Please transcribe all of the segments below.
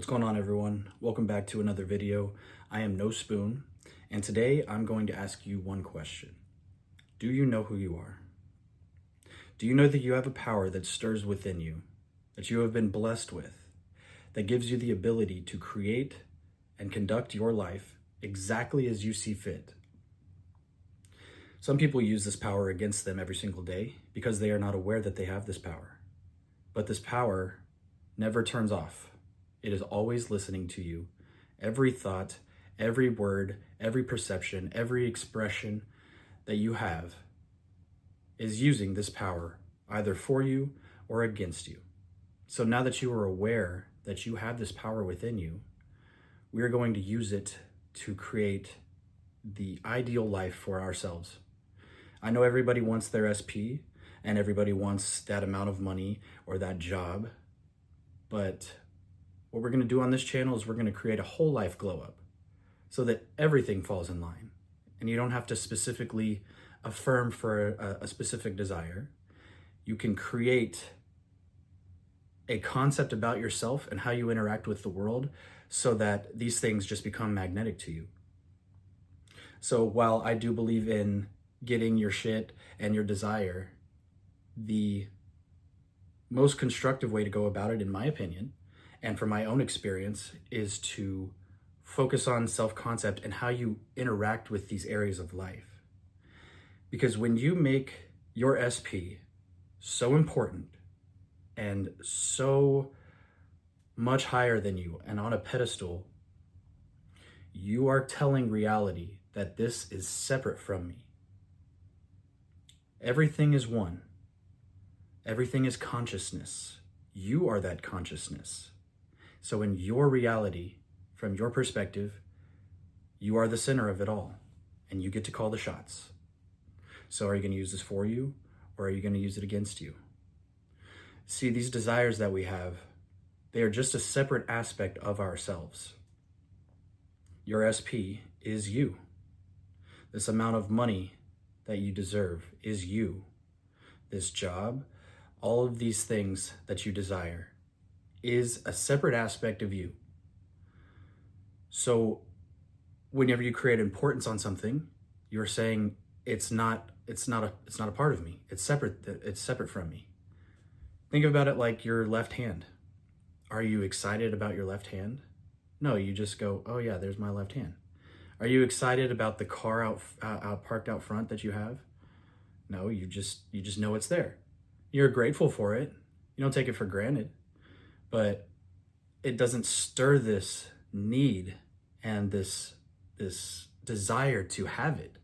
What's going on, everyone? Welcome back to another video. I am No Spoon, and today I'm going to ask you one question. Do you know who you are? Do you know that you have a power that stirs within you, that you have been blessed with, that gives you the ability to create and conduct your life exactly as you see fit? Some people use this power against them every single day because they are not aware that they have this power. But this power never turns off. It is always listening to you. Every thought, every word, every perception, every expression that you have is using this power either for you or against you. So now that you are aware that you have this power within you, we are going to use it to create the ideal life for ourselves. I know everybody wants their SP and everybody wants that amount of money or that job, but what we're going to do on this channel is we're going to create a whole life glow up so that everything falls in line and you don't have to specifically affirm for a specific desire. You can create a concept about yourself and how you interact with the world so that these things just become magnetic to you. So while I do believe in getting your shit and your desire, the most constructive way to go about it, in my opinion, and from my own experience, is to focus on self-concept and how you interact with these areas of life. Because when you make your SP so important and so much higher than you and on a pedestal, you are telling reality that this is separate from me. Everything is one. Everything is consciousness. You are that consciousness. So in your reality, from your perspective, you are the center of it all, and you get to call the shots. So are you going to use this for you, or are you going to use it against you? See, these desires that we have, they are just a separate aspect of ourselves. Your SP is you. This amount of money that you deserve is you. This job, all of these things that you desire is a separate aspect of you. So whenever you create importance on something, you're saying it's not a part of me. It's separate from me. Think about it like your left hand. Are you excited about your left hand? No, you just go, oh yeah, there's my left hand. Are you excited about the car out parked out front that you have? No, you just know it's there. You're grateful for it. You don't take it for granted, but it doesn't stir this need and this desire to have it.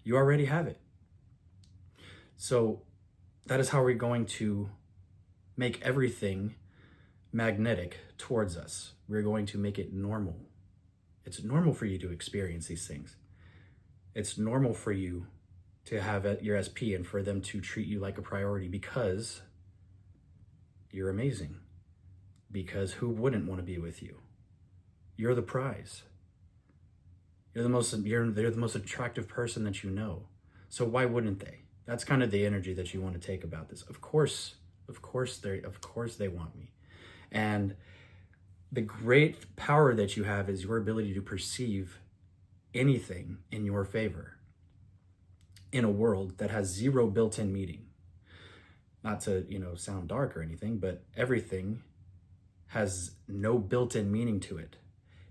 You already have it. So that is how we're going to make everything magnetic towards us. We're going to make it normal. It's normal for you to experience these things. It's normal for you to have your SP and for them to treat you like a priority because you're amazing. Because who wouldn't want to be with you? You're the prize. They're the most attractive person that you know. So why wouldn't they? That's kind of the energy that you want to take about this. Of course they want me. And the great power that you have is your ability to perceive anything in your favor in a world that has zero built-in meaning. Not to, sound dark or anything, but everything has no built-in meaning to it.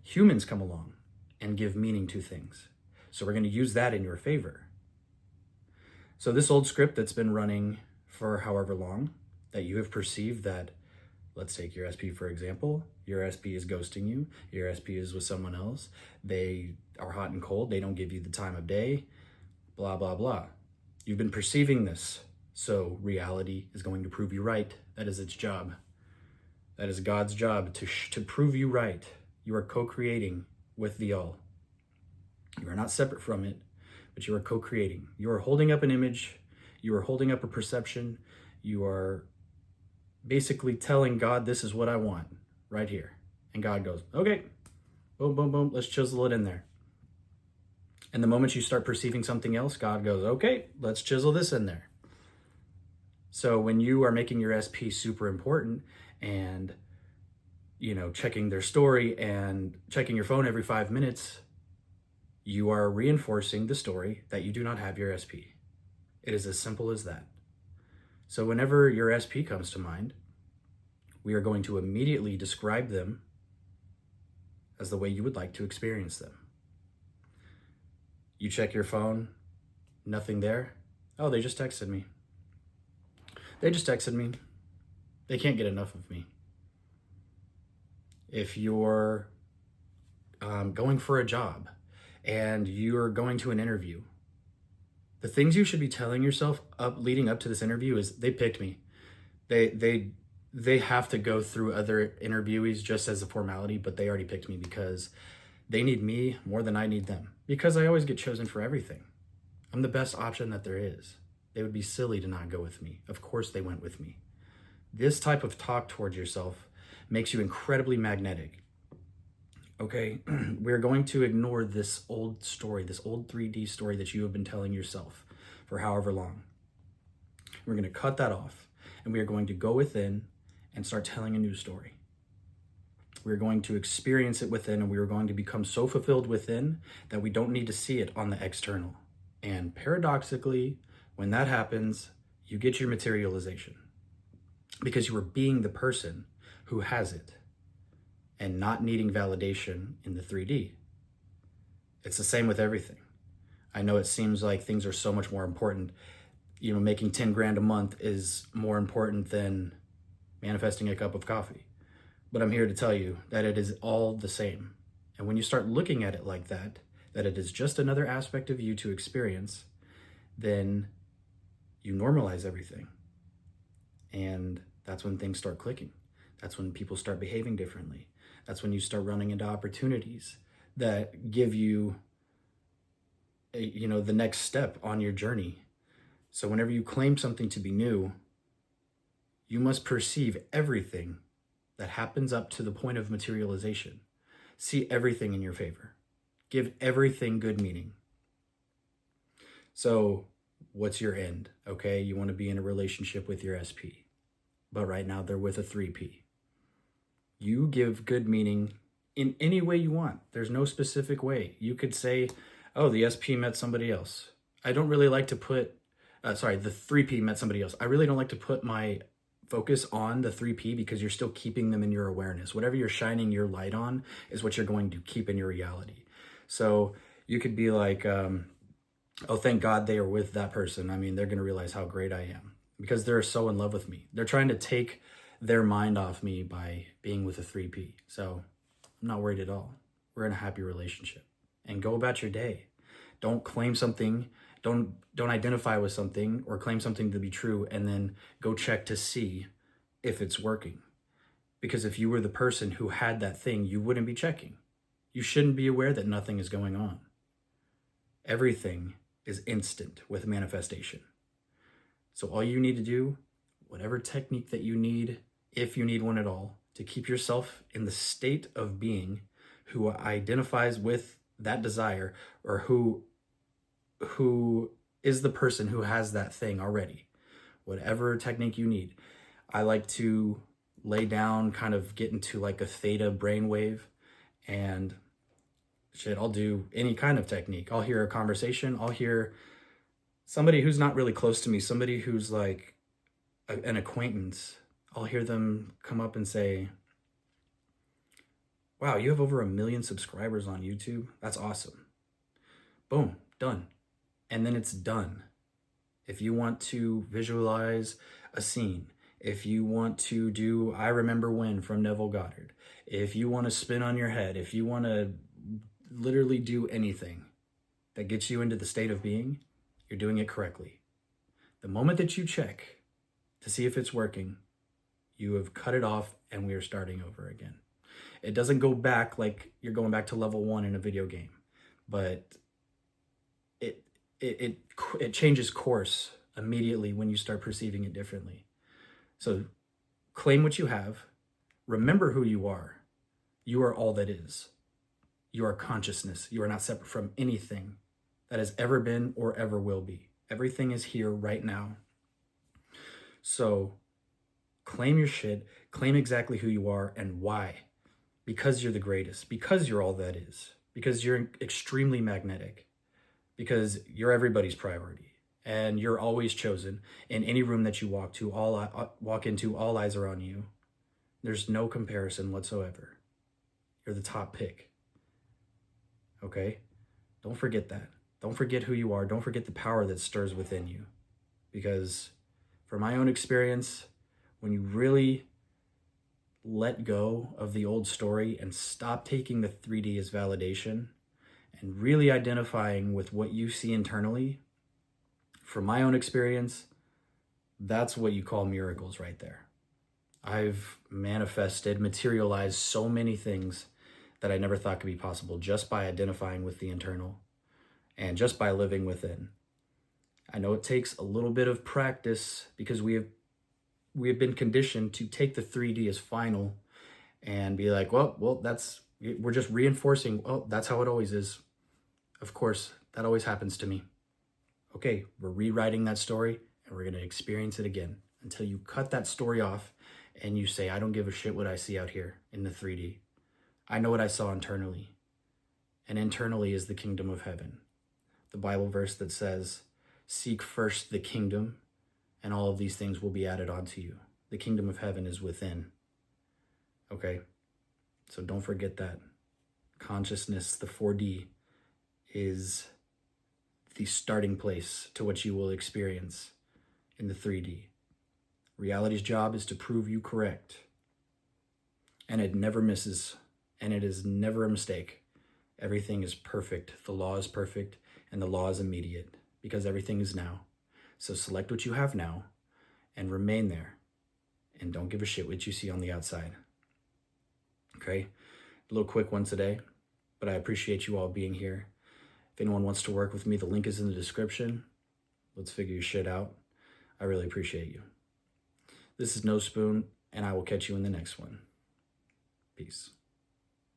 Humans come along and give meaning to things. So we're going to use that in your favor. So this old script that's been running for however long, that you have perceived that, let's take your SP for example, your SP is ghosting you, your SP is with someone else, they are hot and cold, they don't give you the time of day, blah, blah, blah. You've been perceiving this, so reality is going to prove you right. That is its job. That is God's job, to prove you right. You are co-creating with the all. You are not separate from it, but you are co-creating. You are holding up an image. You are holding up a perception. You are basically telling God, this is what I want right here. And God goes, okay, boom, boom, boom, let's chisel it in there. And the moment you start perceiving something else, God goes, okay, let's chisel this in there. So when you are making your SP super important and checking their story and checking your phone every 5 minutes, you are reinforcing the story that you do not have your SP. It is as simple as that. So whenever your SP comes to mind, we are going to immediately describe them as the way you would like to experience them. You check your phone, nothing there. Oh, they just texted me. They just texted me. They can't get enough of me. If you're going for a job and you're going to an interview, the things you should be telling yourself leading up to this interview is they picked me. They have to go through other interviewees just as a formality, but they already picked me because they need me more than I need them, because I always get chosen for everything. I'm the best option that there is. They would be silly to not go with me. Of course they went with me. This type of talk towards yourself makes you incredibly magnetic. Okay, we're going to ignore this old story, this old 3D story that you have been telling yourself for however long. We're going to cut that off, and we are going to go within and start telling a new story. We're going to experience it within, and we are going to become so fulfilled within that we don't need to see it on the external. And paradoxically, when that happens, you get your materialization because you are being the person who has it and not needing validation in the 3D. It's the same with everything. I know it seems like things are so much more important. Making 10 grand a month is more important than manifesting a cup of coffee. But I'm here to tell you that it is all the same. And when you start looking at it like that it is just another aspect of you to experience, then you normalize everything. And that's when things start clicking. That's when people start behaving differently. That's when you start running into opportunities that give you, the next step on your journey. So whenever you claim something to be new, you must perceive everything that happens up to the point of materialization. See everything in your favor. Give everything good meaning. So what's your end? Okay, you want to be in a relationship with your SP, but right now they're with a 3P. You give good meaning in any way you want. There's no specific way. You could say, oh, the SP met somebody else. I don't really like to put, the 3P met somebody else. I really don't like to put my focus on the 3P because you're still keeping them in your awareness. Whatever you're shining your light on is what you're going to keep in your reality. So you could be like, oh, thank God they are with that person. I mean, they're going to realize how great I am because they're so in love with me. They're trying to take their mind off me by being with a 3P. So I'm not worried at all. We're in a happy relationship. And go about your day. Don't claim something. Don't identify with something or claim something to be true and then go check to see if it's working. Because if you were the person who had that thing, you wouldn't be checking. You shouldn't be aware that nothing is going on. Everything is instant with manifestation. So all you need to do, whatever technique that you need, if you need one at all, to keep yourself in the state of being who identifies with that desire or who is the person who has that thing already. Whatever technique you need. I like to lay down, kind of get into like a theta brainwave, and I'll do any kind of technique. I'll hear a conversation. I'll hear somebody who's not really close to me, somebody who's like an acquaintance. I'll hear them come up and say, wow, you have over 1 million subscribers on YouTube. That's awesome. Boom, done. And then it's done. If you want to visualize a scene, if you want to do I Remember When from Neville Goddard, if you want to spin on your head, if you want to literally do anything that gets you into the state of being, you're doing it correctly. The moment that you check to see if it's working, you have cut it off and we are starting over again. It doesn't go back like you're going back to level 1 in a video game, but it changes course immediately when you start perceiving it differently. So claim what you have. Remember who you are. You are all that is. You are consciousness. You are not separate from anything that has ever been or ever will be. Everything is here right now. So claim your shit, claim exactly who you are and why. because you're the greatest, because you're all that is, because you're extremely magnetic, because you're everybody's priority, and you're always chosen. In any room that you walk into, all eyes are on you. There's no comparison whatsoever. You're the top pick. Okay? Don't forget that. Don't forget who you are. Don't forget the power that stirs within you. Because from my own experience, when you really let go of the old story and stop taking the 3D as validation and really identifying with what you see internally, from my own experience, that's what you call miracles right there. I've manifested, materialized so many things that I never thought could be possible just by identifying with the internal and just by living within. I know it takes a little bit of practice because we have been conditioned to take the 3D as final and be like, well, we're just reinforcing, oh, that's how it always is. Of course, that always happens to me. Okay, we're rewriting that story and we're going to experience it again until you cut that story off and you say, I don't give a shit what I see out here in the 3D. I know what I saw internally. And internally is the kingdom of heaven. The Bible verse that says, seek first the kingdom and all of these things will be added onto you. The kingdom of heaven is within. Okay? So don't forget that. Consciousness, the 4D, is the starting place to what you will experience in the 3D. Reality's job is to prove you correct. And it never misses, and it is never a mistake. Everything is perfect. The law is perfect, and the law is immediate, because everything is now. So select what you have now, and remain there. And don't give a shit what you see on the outside. Okay? A little quick one today, but I appreciate you all being here. If anyone wants to work with me, the link is in the description. Let's figure your shit out. I really appreciate you. This is No Spoon, and I will catch you in the next one. Peace.